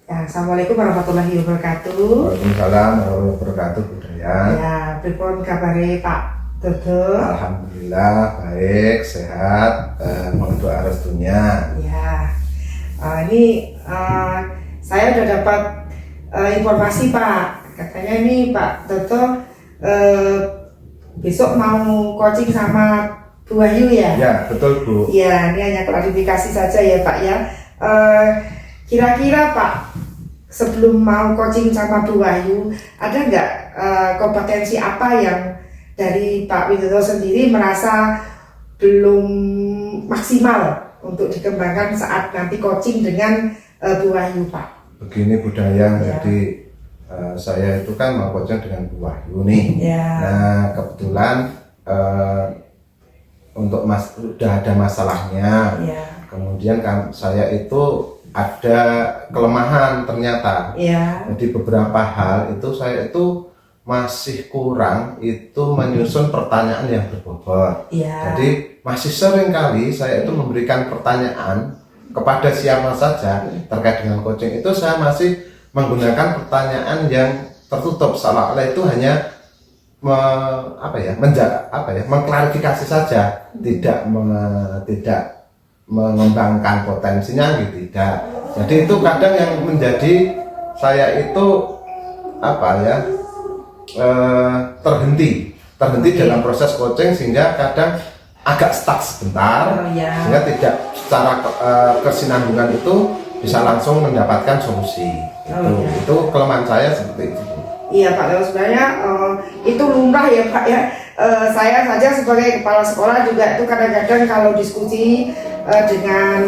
Ya, Assalamualaikum warahmatullahi wabarakatuh. Waalaikumsalam warahmatullahi wabarakatuh, Budaya. Ya, pripun kabare Pak Dodo? Alhamdulillah baik, sehat, mohon doa restunya. Ya, ini saya udah dapat informasi Pak. Katanya ini Pak Dodo besok mau coaching sama Bu Wahyu ya? Ya, betul Bu. Ya, ini hanya klarifikasi saja ya Pak ya. Kira-kira Pak, sebelum mau coaching sama Bu Wahyu, ada nggak kompetensi apa yang dari Pak Widodo sendiri merasa belum maksimal untuk dikembangkan saat nanti coaching dengan Bu Wahyu Pak? Begini Budaya, Ya. jadi saya itu kan mau coaching dengan Bu Wahyu nih. Ya. Nah kebetulan untuk udah ada masalahnya. Ya. Kemudian kan saya itu ada kelemahan ternyata. Ya. Jadi beberapa hal itu saya itu masih kurang itu menyusun pertanyaan yang berbobot. Ya. Jadi masih sering kali saya itu memberikan pertanyaan kepada siapa saja terkait dengan coaching itu saya masih menggunakan pertanyaan yang tertutup, seolah-olah itu hanya mengklarifikasi saja, tidak mengembangkan potensinya gitu, tidak. Jadi itu kadang yang menjadi saya itu terhenti dalam proses coaching, sehingga kadang agak stuck sebentar, sehingga tidak secara kesinambungan itu bisa langsung mendapatkan solusi. Itu kelemahan saya seperti itu. Iya Pak, sebenarnya itu lumrah ya Pak ya. Saya saja sebagai kepala sekolah juga itu kadang-kadang kalau diskusi dengan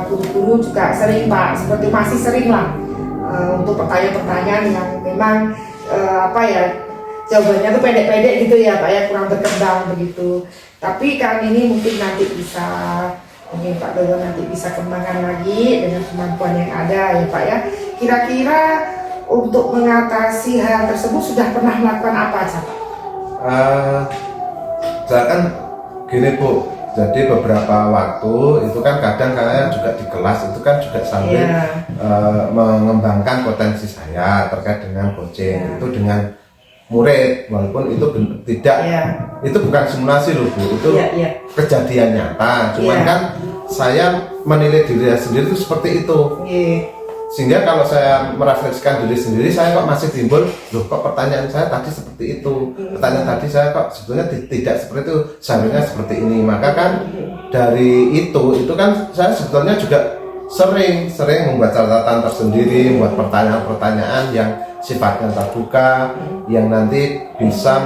guru-guru juga sering Pak, seperti masih sering lah untuk pertanyaan-pertanyaan yang memang jawabannya tuh pendek-pendek gitu ya Pak ya, kurang berkembang begitu. Tapi kali ini mungkin Pak Dodo nanti bisa kembangkan lagi dengan kemampuan yang ada ya Pak ya. Kira-kira untuk mengatasi hal tersebut sudah pernah melakukan apa aja Pak? Saya kan gini Bu, jadi beberapa waktu itu kan kadang saya juga di kelas itu kan juga sambil mengembangkan potensi saya terkait dengan coaching itu dengan murid, walaupun itu tidak itu bukan simulasi loh Bu, itu kejadian nyata, cuman kan saya menilai diri saya sendiri itu seperti itu. Sehingga kalau saya merefleksikan diri sendiri, saya kok masih timbul, loh kok pertanyaan saya tadi seperti itu, pertanyaan tadi saya kok sebetulnya tidak seperti itu, seharusnya seperti ini. Maka kan dari itu kan saya sebetulnya juga sering membuat catatan tersendiri, membuat pertanyaan-pertanyaan yang sifatnya terbuka, yang nanti bisa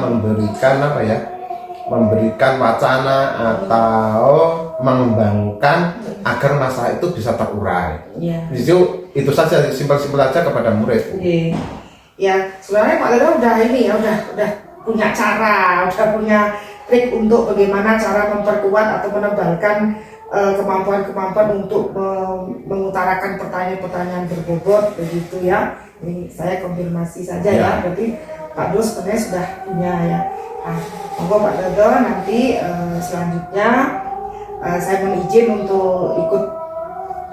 memberikan wacana atau mengembangkan agar masalah itu bisa terurai. Itu saja, simpel-simpel aja kepada murid. Ya, sebenarnya Pak Dodo udah punya cara, udah punya trik untuk bagaimana cara memperkuat atau menebalkan kemampuan-kemampuan untuk mengutarakan pertanyaan-pertanyaan berbobot begitu ya. Ini saya konfirmasi saja ya. Berarti Pak Dodo sebenarnya sudah punya ya. Monggo Pak Dodo nanti selanjutnya saya mohon izin untuk ikut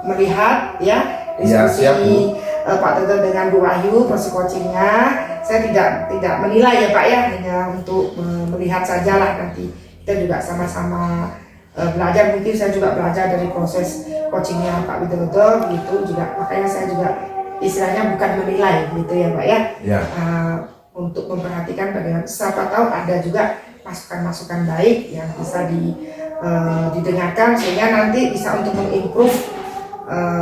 melihat ya diskusi Pak Dodo dengan Bu Wahyu proses coachingnya. Saya tidak menilai ya Pak ya, hanya untuk melihat sajalah, nanti kita juga sama-sama belajar. Mungkin saya juga belajar dari proses coachingnya Pak Widodo gitu juga, makanya saya juga istilahnya bukan menilai gitu ya Pak ya. Untuk memperhatikan bagaimana, siapa tahu ada juga masukan-masukan baik yang bisa didengarkan sehingga nanti bisa untuk mengimprove,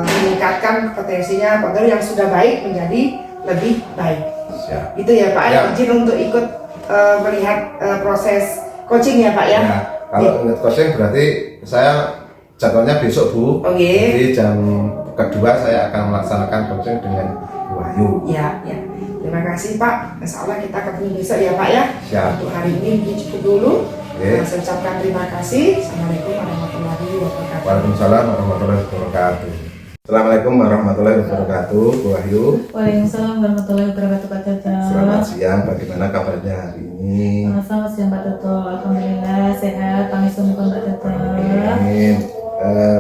meningkatkan potensinya Pak Dodo yang sudah baik menjadi lebih baik. Gitu ya Pak. Izin untuk ikut melihat proses coaching ya Pak ya. Kalau ikut coaching berarti saya jadwalnya besok Bu. Jadi jam kedua saya akan melaksanakan coaching dengan Bu Wahyu. Ya. Terima kasih Pak. Insya Allah kita ketemu besok ya Pak ya. Untuk hari ini mungkin cukup dulu. Saya ucapkan terima kasih. Assalamualaikum warahmatullahi wabarakatuh. Waalaikumsalam warahmatullahi wabarakatuh. Assalamualaikum warahmatullahi wabarakatuh, Bu Wahyu. Waalaikumsalam warahmatullahi wabarakatuh, Pak Dodo. Selamat siang, bagaimana kabarnya hari ini? Selamat siang Pak Dodo, alhamdulillah sehat, pangestu Pak Dodo. Amin.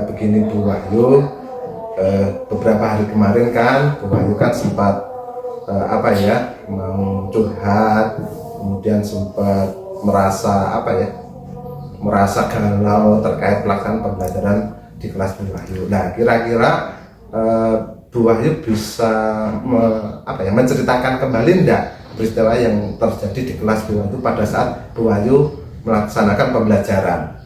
Begini Bu Wahyu, beberapa hari kemarin kan Bu Wahyu kan sempat mau curhat, kemudian sempat merasa galau terkait pelaksanaan pembelajaran di kelas Bu Wahyu. Nah, kira-kira Bu Wahyu bisa menceritakan kembali enggak peristiwa yang terjadi di kelas Bu Wahyu pada saat Bu Wahyu melaksanakan pembelajaran?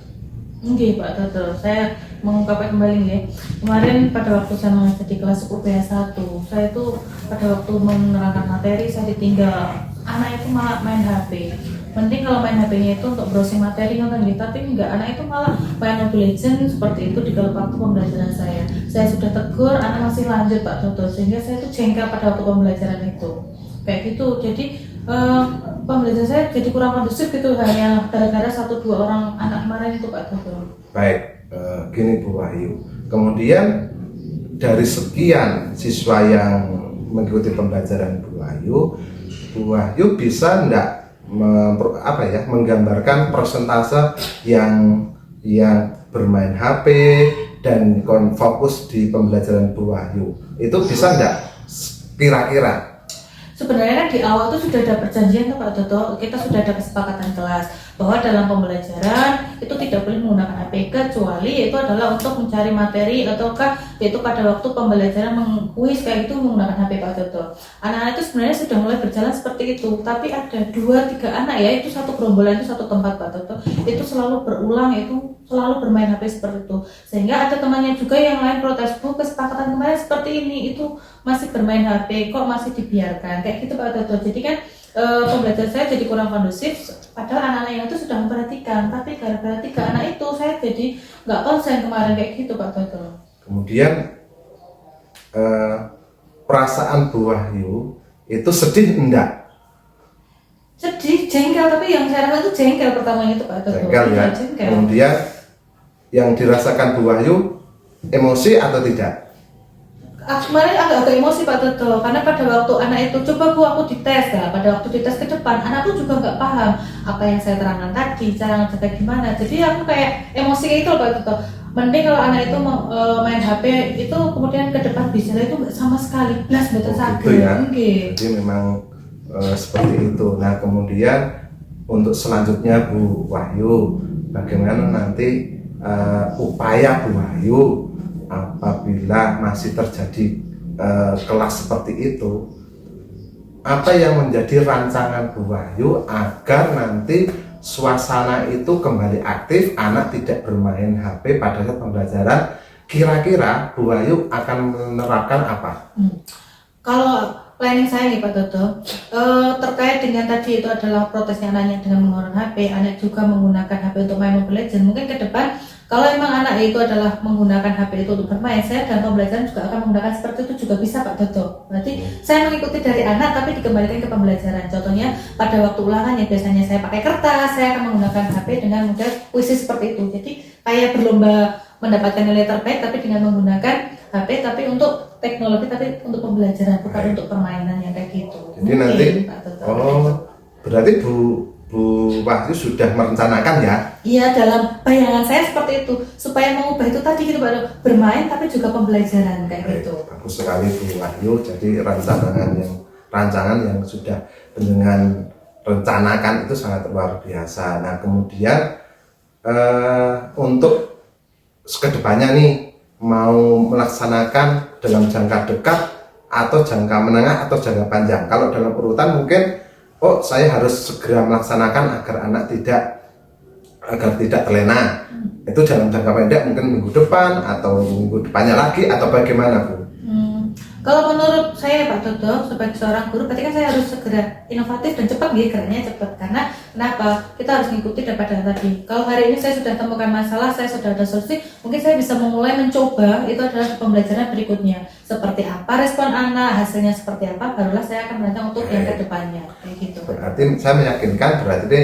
Oke Pak Toto, saya mengungkapkan kembali ya. Kemarin pada waktu saya mengajar di kelas UPH 1, saya itu pada waktu menerangkan materi saya ditinggal. Anak itu malah main HP. Mending kalau main HP-nya itu untuk browsing materi nonton gitu, tapi enggak, anak itu malah main Mobile Legends seperti itu di waktu pembelajaran saya. Saya sudah tegur, anak masih lanjut Pak Toto, sehingga saya itu jengkel pada waktu pembelajaran itu. Kayak gitu, jadi pembelajaran saya jadi kurang kondusif gitu hanya gara-gara 1-2 orang anak kemarin itu Pak Toto. Baik, gini Bu Wahyu. Kemudian dari sekian siswa yang mengikuti pembelajaran Bu Wahyu bisa enggak menggambarkan persentase yang bermain HP dan fokus di pembelajaran Bu Wahyu? Itu bisa enggak kira-kira? Sebenarnya kan di awal itu sudah ada perjanjian tuh Pak Toto, kita sudah ada kesepakatan kelas bahwa dalam pembelajaran itu tidak boleh menggunakan HP kecuali itu adalah untuk mencari materi ataukah yaitu pada waktu pembelajaran mengkuis kayak itu menggunakan HP Pak Toto. Anak-anak itu sebenarnya sudah mulai berjalan seperti itu, tapi ada 2-3 anak ya, itu satu gerombolan itu satu tempat Pak Toto, itu selalu berulang, itu selalu bermain HP seperti itu, sehingga ada temannya juga yang lain protes, Bu kesepakatan kemarin seperti ini, itu masih bermain HP kok masih dibiarkan kayak gitu Pak Toto. Jadi kan pembelajaran saya jadi kurang kondusif, padahal anak-anak yang itu sudah memperhatikan, tapi gara-gara 3 anak itu saya jadi nggak konsen kemarin kayak gitu Pak Toto. Kemudian perasaan Bu Wahyu itu sedih enggak? Sedih, jengkel, tapi yang saya rasa itu jengkel pertamanya itu Pak Toto. Jengkel ya. Jengkel. Kemudian yang dirasakan Bu Wahyu emosi atau tidak? Kemarin agak emosi Pak Toto, karena pada waktu anak itu coba Bu aku dites ya, pada waktu dites ke depan anakku juga nggak paham apa yang saya terangkan tadi, cara ngajarnya gimana, jadi aku kayak emosi kayak itu Pak Toto. Mending kalau anak itu main HP itu kemudian ke depan bicara itu nggak sama sekali, belas betul sakit. Gitu ya. Jadi memang seperti itu. Nah kemudian untuk selanjutnya Bu Wahyu, bagaimana nanti upaya Bu Wahyu apabila masih terjadi kelas seperti itu, apa yang menjadi rancangan Bu Wahyu agar nanti suasana itu kembali aktif, anak tidak bermain HP pada saat pembelajaran? Kira-kira Bu Wahyu akan menerapkan apa? Kalau planning saya nih Pak Toto, terkait dengan tadi itu adalah protesnya anaknya dengan menggunakan HP, anak juga menggunakan HP untuk main Mobile Legends. Mungkin ke depan kalau emang anak itu adalah menggunakan HP itu untuk bermain, saya dalam pembelajaran juga akan menggunakan seperti itu juga bisa Pak Toto. Berarti saya mengikuti dari anak tapi dikembalikan ke pembelajaran. Contohnya pada waktu ulangan ya biasanya saya pakai kertas, saya akan menggunakan HP dengan model puisi seperti itu. Jadi kayak berlomba mendapatkan nilai terbaik tapi dengan menggunakan HP, tapi untuk teknologi tapi untuk pembelajaran bukan untuk permainan yang kayak gitu. Jadi nanti berarti Bu Wahyu sudah merencanakan ya? Iya, dalam bayangan saya seperti itu, supaya mengubah itu tadi gitu Pak, bermain tapi juga pembelajaran kayak gitu. Bagus sekali Bu Wahyu. Jadi rancangan yang sudah dengan rencanakan itu sangat luar biasa. Nah kemudian untuk kedepannya nih mau melaksanakan dalam jangka dekat atau jangka menengah atau jangka panjang? Kalau dalam urutan mungkin saya harus segera melaksanakan agar anak tidak terlena. Itu dalam jangka pendek mungkin minggu depan atau minggu depannya lagi atau bagaimana Bu? Kalau menurut saya Pak Toto sebagai seorang guru, berarti kan saya harus segera inovatif dan cepat ya, geraknya cepat. Karena kenapa? Kita harus mengikuti daripada tadi. Kalau hari ini saya sudah temukan masalah, saya sudah ada solusi, mungkin saya bisa memulai mencoba itu adalah pembelajaran berikutnya. Seperti apa respon anak, hasilnya seperti apa, barulah saya akan merancang untuk yang kedepannya. Kayak gitu. Berarti saya meyakinkan berarti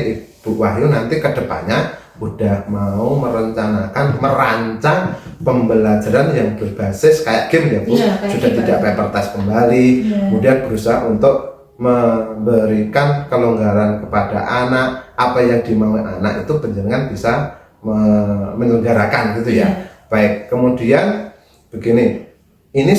Ibu Wahyu nanti kedepannya udah mau merancang pembelajaran yang berbasis kayak game ya Bu, sudah tidak paper test kembali, kemudian berusaha untuk memberikan kelonggaran kepada anak, apa yang dimau anak itu penjenengan bisa menyelenggarakan gitu ya. Baik, kemudian begini, ini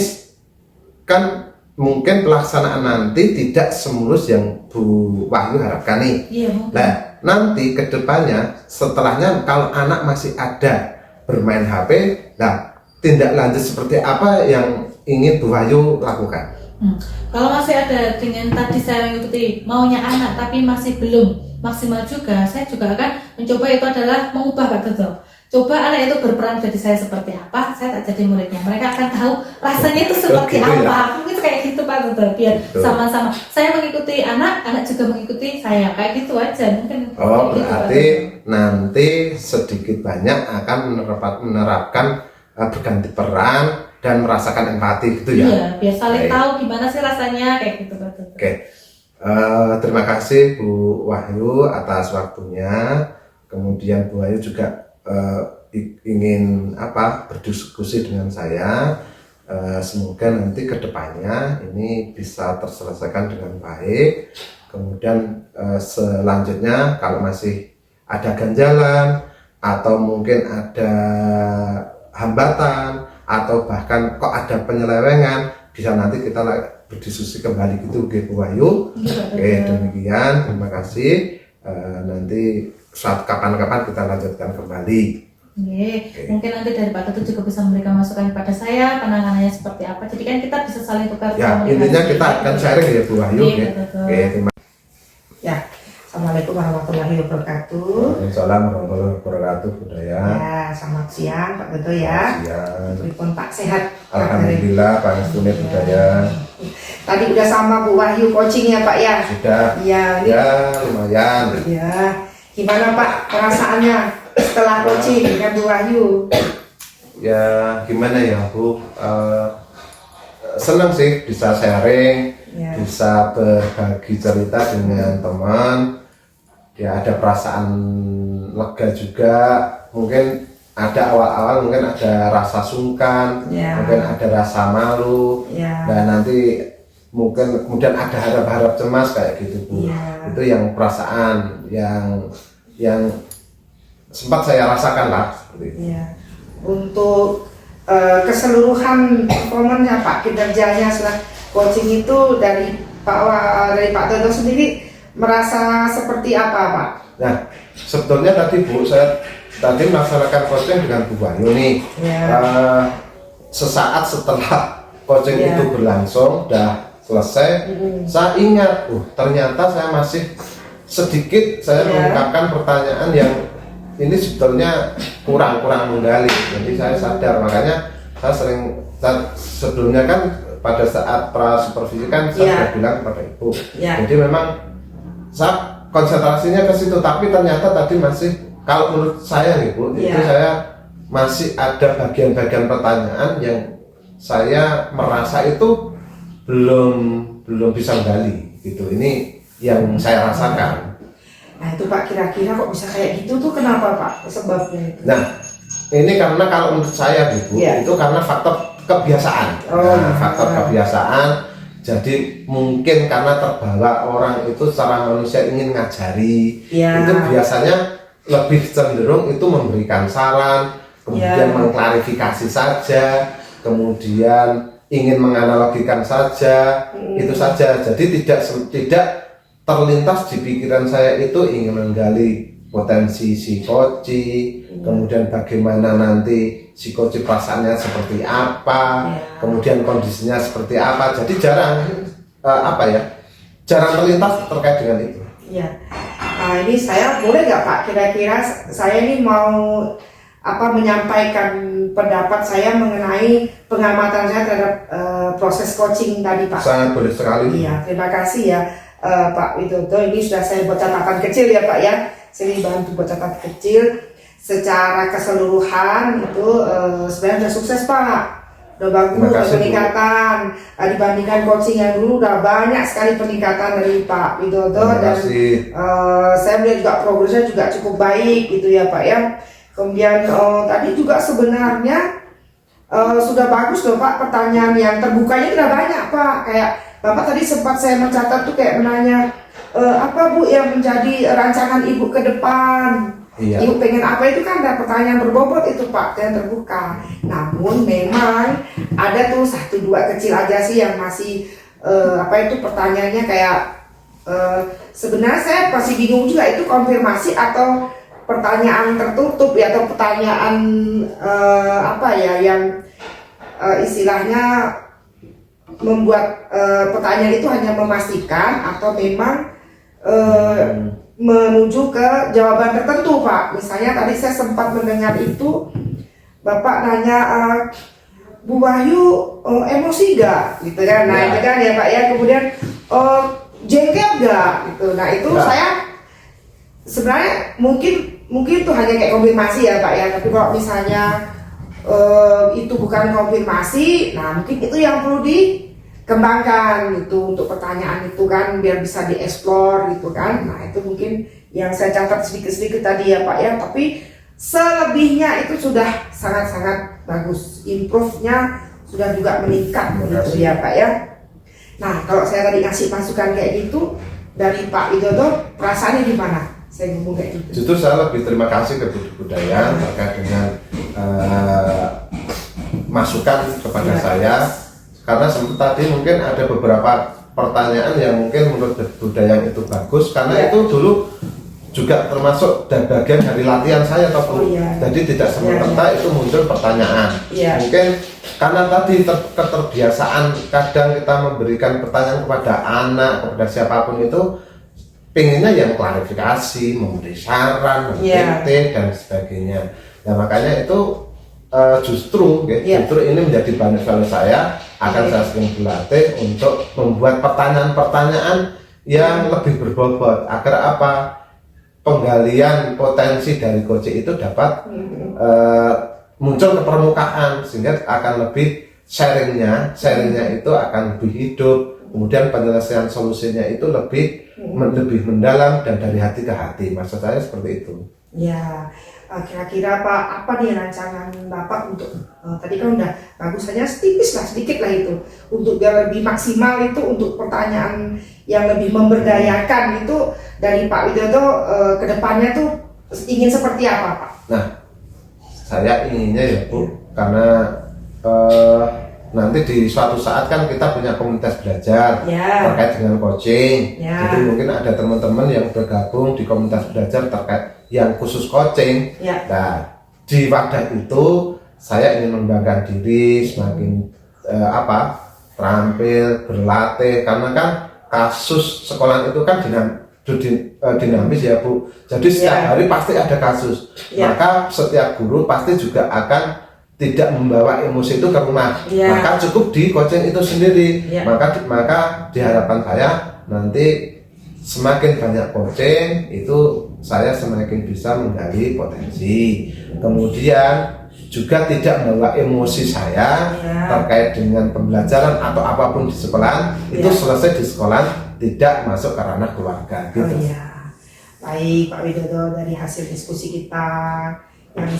kan mungkin pelaksanaan nanti tidak semulus yang Bu Wahyu harapkan nih. Iya, mungkin. Nah, nanti kedepannya setelahnya kalau anak masih ada bermain HP, nah tindak lanjut seperti apa yang ingin Bu Wahyu lakukan? Kalau masih ada dengan tadi saya mengikuti maunya anak tapi masih belum maksimal juga, saya juga akan mencoba itu adalah mengubah Pak Toto. Coba anak itu berperan jadi saya seperti apa, saya tak jadi muridnya. Mereka akan tahu rasanya itu seperti gitu apa. ya? Mungkin kayak gitu Pak Toto, biar Betul. sama-sama. Saya mengikuti anak, anak juga mengikuti saya. Kayak gitu aja mungkin. Oh, kayak gitu, Pak berarti Toto. nanti sedikit banyak akan menerapkan berganti peran dan merasakan empati gitu ya. Iya, biar saling Baik. tahu gimana sih rasanya kayak gitu Pak Toto. Oke. Terima kasih Bu Wahyu atas waktunya. Kemudian Bu Wahyu juga ingin berdiskusi dengan saya. Semoga nanti kedepannya ini bisa terselesaikan dengan baik. Kemudian selanjutnya kalau masih ada ganjalan atau mungkin ada hambatan atau bahkan kok ada penyelewengan, bisa nanti kita berdiskusi kembali gitu, oke Bu Wahyu. Iya, Pak Oke, Toto. demikian, terima kasih. Nanti saat kapan-kapan kita lanjutkan kembali. Oke, mungkin nanti dari Pak Toto juga bisa memberikan masukan kepada saya penanganannya seperti apa. Jadi kan kita bisa saling tukar Ya, komunikasi. intinya kita akan sharing ya Bu Wahyu. Iya, Oke, betul. Oke, terima Ya, Assalamualaikum warahmatullahi wabarakatuh. Waalaikumsalam warahmatullahi wabarakatuh, budaya. Ya, selamat siang Pak Toto ya. Siang. Pripun Pak sehat? Alhamdulillah, Pak Nestune budaya. Tadi udah sama Bu Wahyu coaching ya Pak ya. Sudah, Iya, ini ya lumayan. ya. Gimana Pak perasaannya setelah coaching dengan Bu Wahyu? Ya gimana ya Bu, senang sih bisa sharing, Ya. bisa berbagi cerita dengan teman. Ya ada perasaan lega juga, mungkin ada awal-awal mungkin ada rasa sungkan, Ya. mungkin ada rasa malu, Ya. dan nanti mungkin kemudian ada harap-harap cemas kayak gitu Bu. Ya. Itu yang perasaan yang sempat saya rasakan lah seperti itu. Ya. Untuk keseluruhan performanya Pak, kinerjanya setelah coaching itu dari Pak Toto sendiri merasa seperti apa Pak? Nah, sebetulnya tadi Bu, saya tadi melaksanakan coaching dengan Bu Wahyu nih. Ya. Sesaat setelah coaching Ya. itu berlangsung, udah selesai, saya ingat, ternyata saya masih sedikit saya Ya. mengungkapkan pertanyaan yang ini sebetulnya kurang menggali. Jadi saya sadar, makanya sebelumnya kan pada saat pra supervisi kan saya Ya. sudah bilang kepada Ibu. Ya. Jadi memang saya konsentrasinya ke situ, tapi ternyata tadi masih, kalau menurut saya nih Bu, itu Ya. saya masih ada bagian-bagian pertanyaan yang saya merasa itu belum bisa menggali gitu. Ini yang saya rasakan. Nah itu Pak, kira-kira kok bisa kayak gitu tuh kenapa Pak sebabnya itu? Nah, ini karena kalau menurut saya Bu, Iya. itu karena faktor kebiasaan. Oh, Nah, iya. faktor kebiasaan. Jadi mungkin karena terbawa orang itu secara manusia ingin ngajari, Iya. itu biasanya lebih cenderung itu memberikan saran, kemudian Iya. mengklarifikasi saja, kemudian ingin menganalogikan saja, itu saja. Jadi tidak terlintas di pikiran saya itu ingin menggali potensi si koci, kemudian bagaimana nanti si koci perasaannya seperti apa, Ya. kemudian kondisinya seperti apa. Jadi jarang jarang terlintas terkait dengan itu. Iya. Nah, ini saya boleh nggak Pak? Kira-kira saya ini mau menyampaikan pendapat saya mengenai pengamatan saya terhadap proses coaching tadi Pak. Sangat boleh sekali. Iya, terima kasih ya Pak Widodo. Ini sudah saya buat catatan kecil ya Pak ya. Saya bantu buat catatan kecil. Secara keseluruhan itu sebenarnya sudah sukses Pak. Udah bagus, Terima udah kasih, Bu. peningkatan. Dibandingkan coaching yang dulu udah banyak sekali peningkatan dari Pak Widodo. Terima Dan kasih. saya melihat juga progresnya juga cukup baik gitu ya Pak ya. Kemudian tadi juga sebenarnya sudah bagus loh Pak, pertanyaan yang terbukanya sudah banyak Pak. Kayak Bapak tadi sempat saya mencatat tuh kayak menanya apa Bu yang menjadi rancangan Ibu ke depan. Iya. Ibu pengen apa itu kan ada pertanyaan berbobot itu Pak yang terbuka. Namun memang ada tuh 1-2 kecil aja sih yang masih pertanyaannya kayak sebenarnya saya masih bingung juga itu konfirmasi atau pertanyaan tertutup ya, atau pertanyaan yang istilahnya membuat pertanyaan itu hanya memastikan atau memang menuju ke jawaban tertentu Pak. Misalnya tadi saya sempat mendengar itu Bapak nanya Bu Wahyu emosi gak gitu kan. Nah itu kan ya Pak ya, kemudian jengkel gak gitu. Nah itu saya sebenarnya mungkin itu hanya kayak konfirmasi ya Pak ya. Tapi kalau misalnya itu bukan konfirmasi, nah mungkin itu yang perlu dikembangkan gitu untuk pertanyaan itu kan, biar bisa dieksplor gitu kan. Nah itu mungkin yang saya catat sedikit-sedikit tadi ya Pak ya. Tapi selebihnya itu sudah sangat-sangat bagus, improve-nya sudah juga meningkat gitu ya Pak ya. Nah kalau saya tadi ngasih masukan kayak gitu dari Pak Widodo, perasaannya gimana? Saya ngomong kayak gitu. Justru saya lebih terima kasih ke Budaya terkait dengan masukan kepada saya, karena seperti tadi mungkin ada beberapa pertanyaan yang mungkin menurut Budaya itu bagus, karena itu dulu juga termasuk dan bagian dari latihan saya toh Bu. Jadi tidak semata-mata itu muncul pertanyaan. Mungkin karena tadi keterbiasaan kadang kita memberikan pertanyaan kepada anak, kepada siapapun itu pengennya yang klarifikasi, memberi saran, mengkritik dan sebagainya. Nah makanya itu justru ini menjadi bahan evaluasi saya. Akan saya sering berlatih untuk membuat pertanyaan-pertanyaan yang lebih berbobot agar apa? Penggalian potensi dari coaching itu dapat muncul ke permukaan, sehingga akan lebih sharingnya itu akan lebih hidup, kemudian penyelesaian solusinya itu lebih mendalam dan dari hati ke hati. Maksud saya seperti itu. Ya, kira-kira Pak apa nih rancangan Bapak untuk tadi kan udah bagus saja sedikit lah itu untuk biar lebih maksimal itu untuk pertanyaan yang lebih memberdayakan itu dari Pak Widodo ke depannya tuh ingin seperti apa Pak? Nah, saya inginnya ya Bu, karena nanti di suatu saat kan kita punya komunitas belajar terkait dengan coaching. Jadi mungkin ada teman-teman yang bergabung di komunitas belajar terkait yang khusus coaching. Nah, di wadah itu saya ingin mengembangkan diri semakin terampil, berlatih, karena kan kasus sekolah itu kan dinamis ya Bu. Jadi setiap hari pasti ada kasus. Maka setiap guru pasti juga akan tidak membawa emosi itu ke rumah. Maka cukup di coaching itu sendiri. Maka diharapkan saya nanti semakin banyak coaching itu saya semakin bisa menggali potensi. Kemudian juga tidak membawa emosi saya terkait dengan pembelajaran atau apapun di sekolah itu selesai di sekolah, tidak masuk ke ranah keluarga gitu. Baik Pak Widodo, dari hasil diskusi kita yang